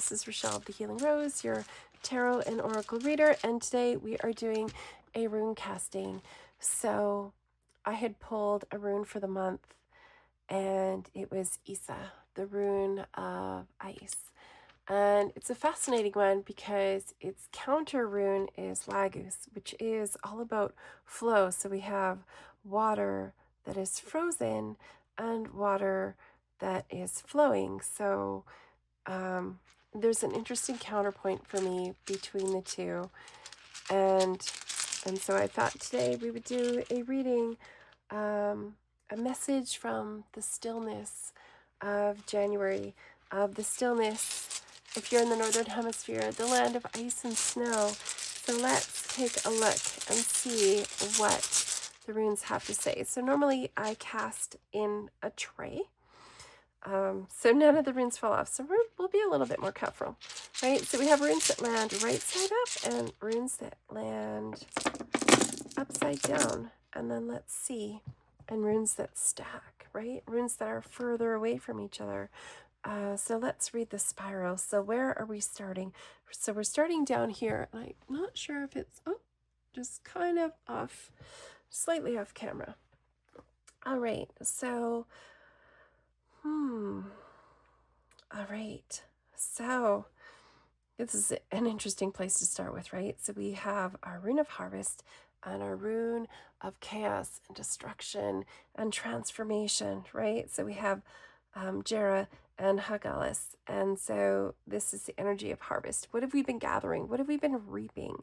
This is Rochelle of the Healing Rose, your tarot and oracle reader, and today we are doing a rune casting. So I had pulled a rune for the month, and it was Isa, the rune of ice. And it's a fascinating one because its counter rune is Lagus, which is all about flow. So we have water that is frozen and water that is flowing. So there's an interesting counterpoint for me between the two. And so I thought today we would do a reading, a message from the stillness of January, of the stillness, if you're in the Northern Hemisphere, the land of ice and snow. So let's take a look and see what the runes have to say. So normally I cast in a tray, so none of the runes fall off. So we'll be a little bit more careful, right? So we have runes that land right side up and runes that land upside down. And then let's see, and runes that stack, right? Runes that are further away from each other. So let's read the spiral. So where are we starting? So we're starting down here. I'm not sure if it's, just kind of off, slightly off camera. All right, so, all right. So this is an interesting place to start with, right? So we have our rune of harvest and our rune of chaos and destruction and transformation, right? So we have Jera and Hagalis. And so this is the energy of harvest. What have we been gathering? What have we been reaping?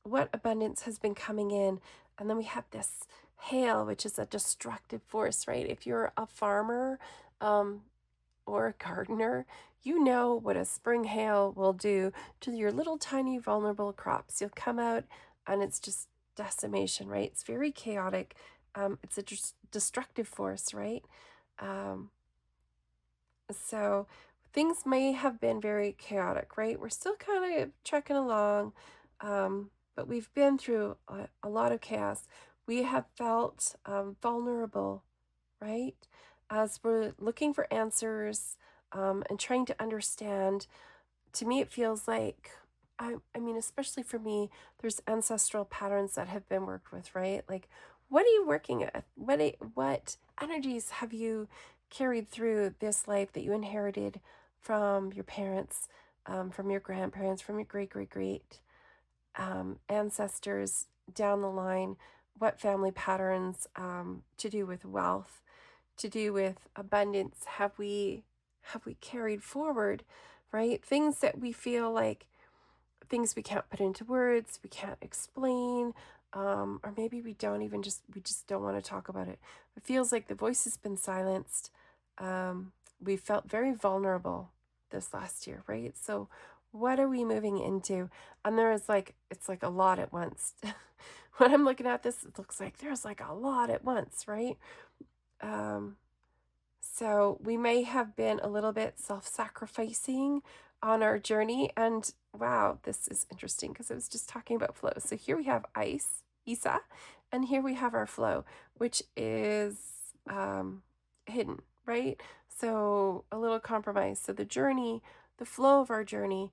What abundance has been coming in? And then we have this hail, which is a destructive force, right? If you're a farmer or a gardener, you know what a spring hail will do to your little tiny vulnerable crops. You'll come out and it's just decimation, right? It's very chaotic. It's a destructive force, right? So things may have been very chaotic, right? We're still kind of trekking along, but we've been through a lot of chaos. We have felt vulnerable, right? As we're looking for answers and trying to understand. To me, it feels like, I mean, especially for me, there's ancestral patterns that have been worked with, right? Like, what are you working with? What energies have you carried through this life that you inherited from your parents, from your grandparents, from your great ancestors down the line? What family patterns to do with wealth, to do with abundance have we carried forward, right? Things that we feel like, things we can't put into words, we can't explain, or maybe we just don't want to talk about it. It feels like the voice has been silenced. We felt very vulnerable this last year, right? So what are we moving into? And it's like a lot at once. When I'm looking at this, it looks like there's like a lot at once, right? So we may have been a little bit self-sacrificing on our journey. And wow, this is interesting because I was just talking about flow. So here we have ice, Isa, and here we have our flow, which is hidden, right? So a little compromise. So the journey, the flow of our journey,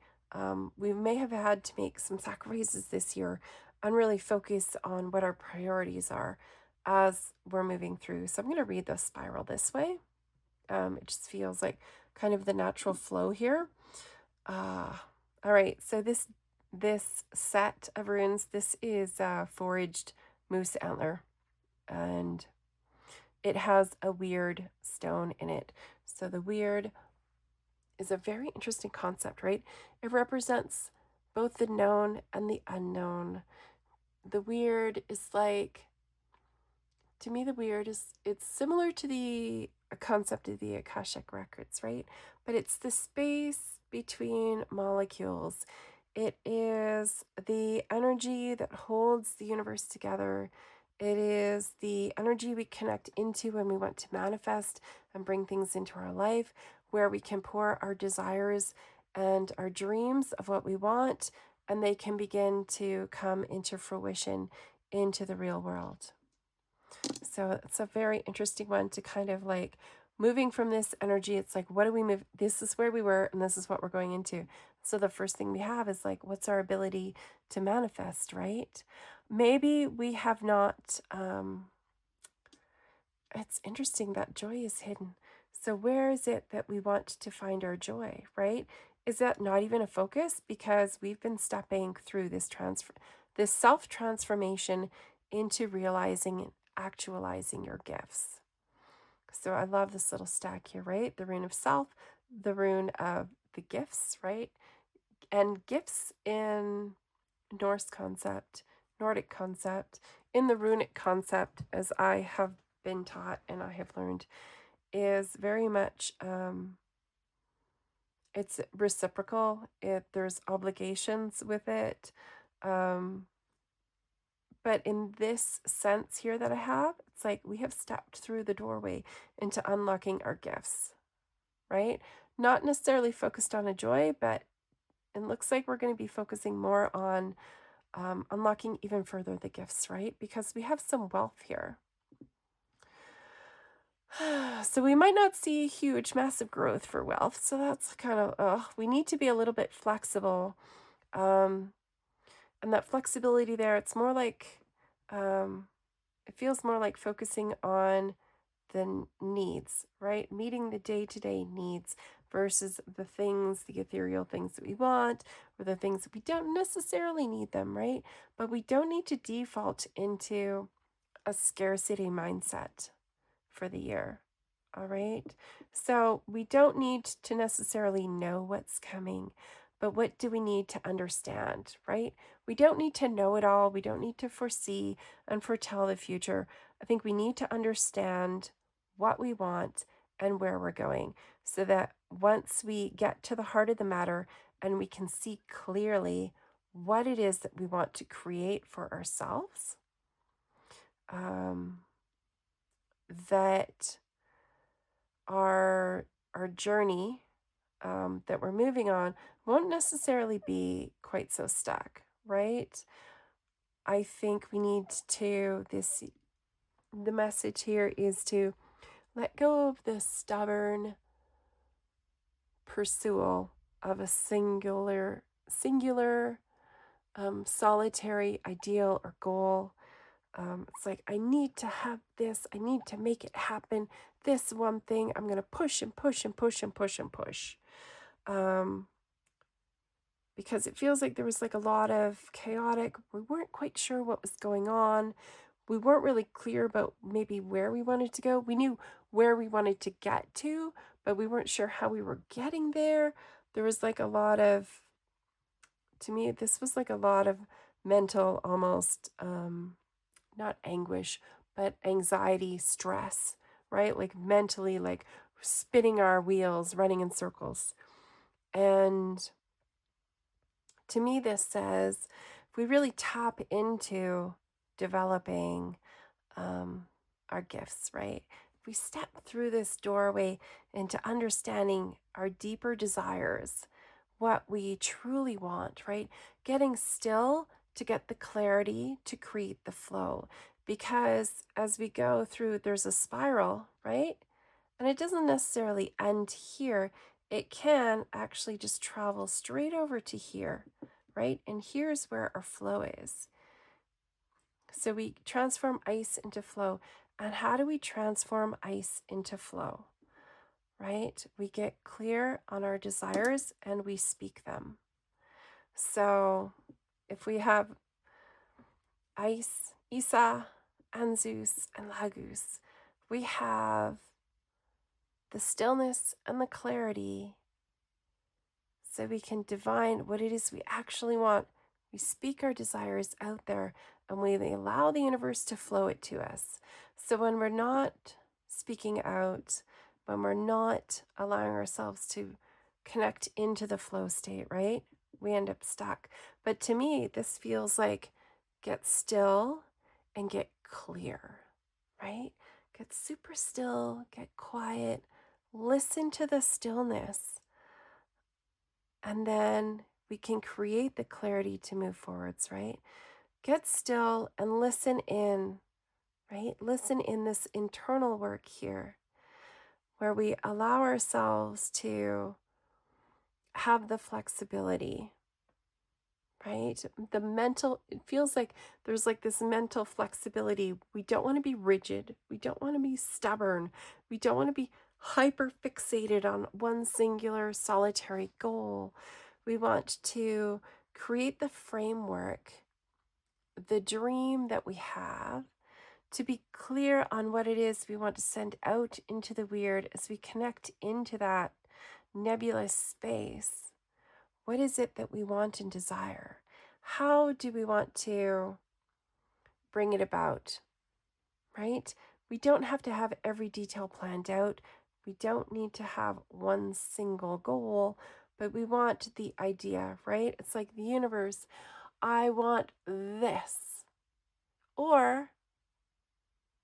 we may have had to make some sacrifices this year and really focus on what our priorities are as we're moving through. So I'm going to read the spiral this way. It just feels like kind of the natural flow here. All right, so this set of runes, this is foraged moose antler, and it has a weird stone in it. So the weird is a very interesting concept, right? It represents both the known and the unknown. The weird is like, to me, the weird is, it's similar to the concept of the Akashic records, right? But it's the space between molecules. It is the energy that holds the universe together. It is the energy we connect into when we want to manifest and bring things into our life, where we can pour our desires and our dreams of what we want, and they can begin to come into fruition into the real world. So it's a very interesting one to kind of like moving from this energy, it's like, what do we move? This is where we were, and this is what we're going into. So the first thing we have is like, what's our ability to manifest, right? Maybe we have not, it's interesting that joy is hidden. So where is it that we want to find our joy, right? Is that not even a focus? Because we've been stepping through this self-transformation into realizing and actualizing your gifts. So I love this little stack here, right? The rune of self, the rune of the gifts, right? And gifts in Norse concept, Nordic concept, in the runic concept, as I have been taught and I have learned, is very much it's reciprocal. There's obligations with it. But in this sense here that I have, it's like we have stepped through the doorway into unlocking our gifts, right? Not necessarily focused on a joy, but it looks like we're going to be focusing more on unlocking even further the gifts, right? Because we have some wealth here. So we might not see huge, massive growth for wealth. So that's kind of, we need to be a little bit flexible. And that flexibility there, it's more like, it feels more like focusing on the needs, right? Meeting the day-to-day needs versus the things, the ethereal things that we want, or the things that we don't necessarily need them, right? But we don't need to default into a scarcity mindset for the year. All right. So we don't need to necessarily know what's coming, but what do we need to understand, right? We don't need to know it all. We don't need to foresee and foretell the future. I think we need to understand what we want and where we're going so that once we get to the heart of the matter and we can see clearly what it is that we want to create for ourselves, that our journey that we're moving on won't necessarily be quite so stuck, right? I think we need to the message here is to let go of the stubborn pursuit of a singular solitary ideal or goal. It's like, I need to have this, I need to make it happen. This one thing, I'm going to push and push and push and push and push. Because it feels like there was like a lot of chaotic, we weren't quite sure what was going on. We weren't really clear about maybe where we wanted to go. We knew where we wanted to get to, but we weren't sure how we were getting there. There was like a lot of, to me, this was like a lot of mental, almost, not anguish, but anxiety, stress, right? Like mentally, like spinning our wheels, running in circles. And to me, this says if we really tap into developing our gifts, right? If we step through this doorway into understanding our deeper desires, what we truly want, right? Getting still to get the clarity to create the flow. Because as we go through, there's a spiral, right? And it doesn't necessarily end here. It can actually just travel straight over to here, right? And here's where our flow is. So we transform ice into flow. And how do we transform ice into flow? Right? We get clear on our desires and we speak them. So if we have ice, Isa, Anzus, and Lagus, we have the stillness and the clarity so we can divine what it is we actually want. We speak our desires out there and we allow the universe to flow it to us. So when we're not speaking out, when we're not allowing ourselves to connect into the flow state, right? We end up stuck. But to me, this feels like get still and get clear, right? Get super still, get quiet, listen to the stillness. And then we can create the clarity to move forwards, right? Get still and listen in, right? Listen in this internal work here. where we allow ourselves to have the flexibility, right? It feels like there's like this mental flexibility. We don't want to be rigid. We don't want to be stubborn. We don't want to be hyper fixated on one singular solitary goal. We want to create the framework, the dream that we have, to be clear on what it is we want to send out into the weird as we connect into that nebulous space. What is it that we want and desire? How do we want to bring it about, right? We don't have to have every detail planned out. We don't need to have one single goal, but we want the idea, right? It's like the universe, I want this, or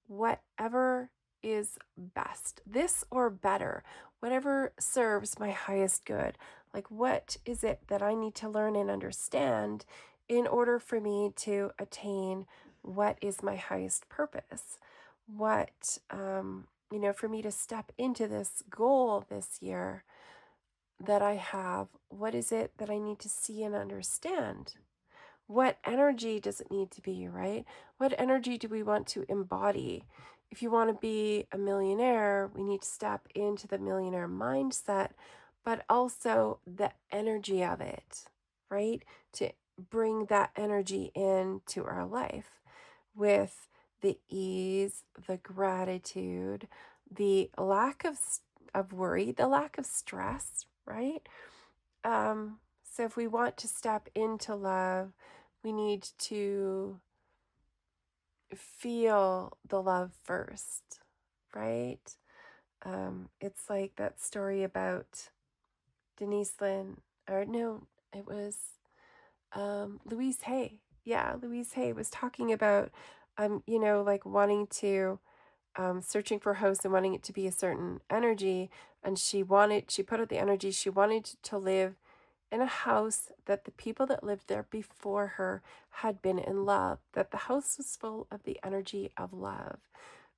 whatever is best, this or better, whatever serves my highest good. Like, what is it that I need to learn and understand in order for me to attain what is my highest purpose? What, for me to step into this goal this year that I have, what is it that I need to see and understand? What energy does it need to be, right? What energy do we want to embody? If you want to be a millionaire, we need to step into the millionaire mindset, but also the energy of it, right? To bring that energy into our life with the ease, the gratitude, the lack of worry, the lack of stress, right? So if we want to step into love, we need to feel the love first, right? It's like that story about Denise Lynn, or no, it was Louise Hay. Yeah, Louise Hay was talking about, like wanting to, searching for a house and wanting it to be a certain energy. And she put out the energy, she wanted to live in a house that the people that lived there before her had been in love, that the house was full of the energy of love.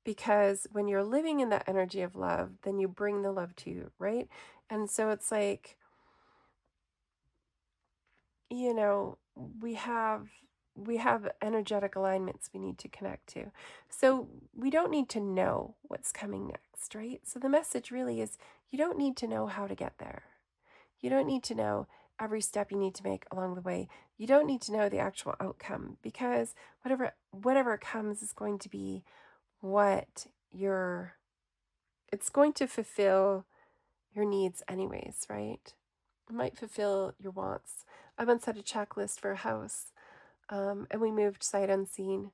Because when you're living in that energy of love, then you bring the love to you, right? And so it's like, you know, we have energetic alignments we need to connect to. So we don't need to know what's coming next, right? So the message really is, you don't need to know how to get there. You don't need to know every step you need to make along the way. You don't need to know the actual outcome, because whatever comes is going to be it's going to fulfill your needs anyways, right? It might fulfill your wants. I once had a checklist for a house, and we moved sight unseen,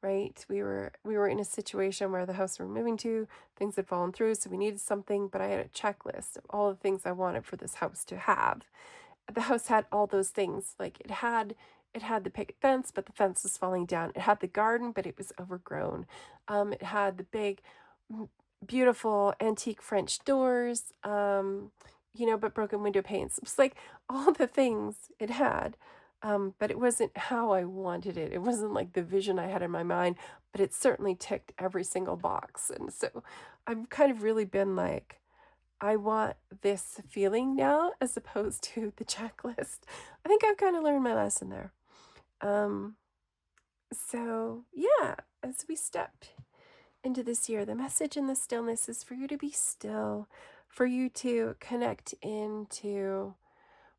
right? We were in a situation where the house we were moving to, things had fallen through, so we needed something, but I had a checklist of all the things I wanted for this house to have. The house had all those things. Like it had the picket fence, but the fence was falling down. It had the garden, but it was overgrown. It had the big, beautiful antique French doors, but broken window panes. It was like all the things it had. But it wasn't how I wanted it. It wasn't like the vision I had in my mind, but it certainly ticked every single box. And so I've kind of really been like, I want this feeling now as opposed to the checklist. I think I've kind of learned my lesson there. So yeah, as we step into this year, the message in the stillness is for you to be still, for you to connect into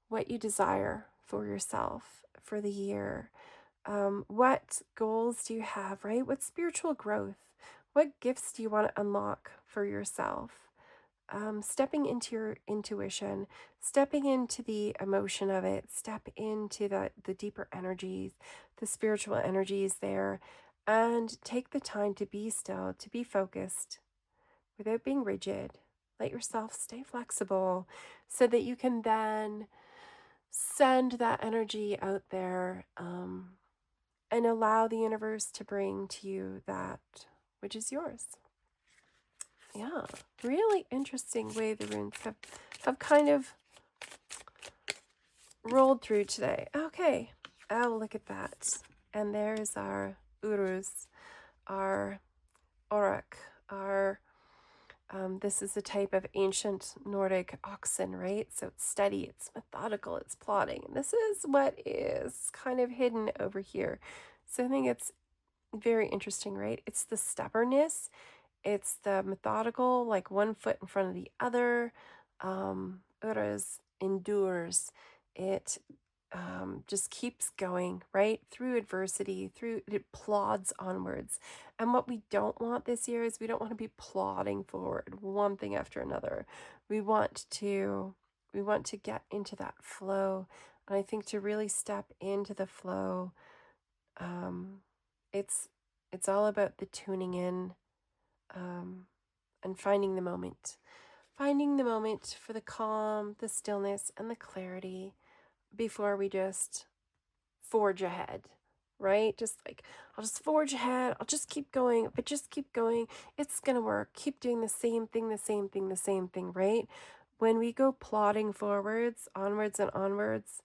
what you desire for yourself for the year. What goals do you have, right? What spiritual growth? What gifts do you want to unlock for yourself? Stepping into your intuition, stepping into the emotion of it, step into the deeper energies, the spiritual energies there, and take the time to be still, to be focused without being rigid. Let yourself stay flexible so that you can then send that energy out there, and allow the universe to bring to you that which is yours. Yeah, really interesting way the runes have kind of rolled through today. Okay, oh, look at that. And there's our Uruz, our Auroch, our This is a type of ancient Nordic oxen, right? So it's steady, it's methodical, it's plodding. And this is what is kind of hidden over here. So I think it's very interesting, right? It's the stubbornness, it's the methodical, like one foot in front of the other. Whereas endures, it just keeps going, right? Through adversity, through it plods onwards. And what we don't want this year is we don't want to be plodding forward one thing after another. We want to get into that flow. And I think to really step into the flow, um, it's all about the tuning in, and finding the moment for the calm, the stillness, and the clarity before we just forge ahead, right? Just like, I'll just forge ahead, I'll just keep going, but just keep going, it's gonna work. Keep doing the same thing, the same thing, the same thing, right? When we go plodding forwards, onwards and onwards,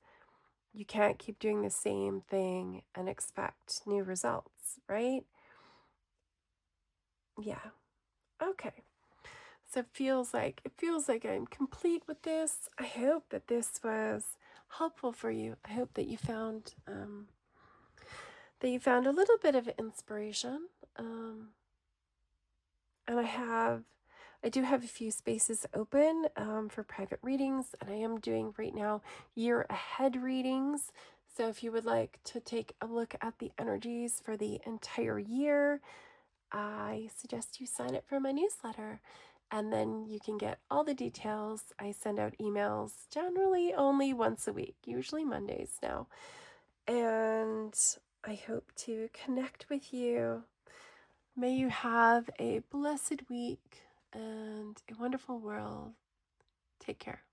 you can't keep doing the same thing and expect new results, right? Yeah. Okay. So it feels like I'm complete with this. I hope that this was helpful for you. I hope that you found a little bit of inspiration. And I do have a few spaces open for private readings, and I am doing right now year ahead readings. So if you would like to take a look at the energies for the entire year, I suggest you sign up for my newsletter, and then you can get all the details. I send out emails generally only once a week, usually Mondays now. And I hope to connect with you. May you have a blessed week and a wonderful world. Take care.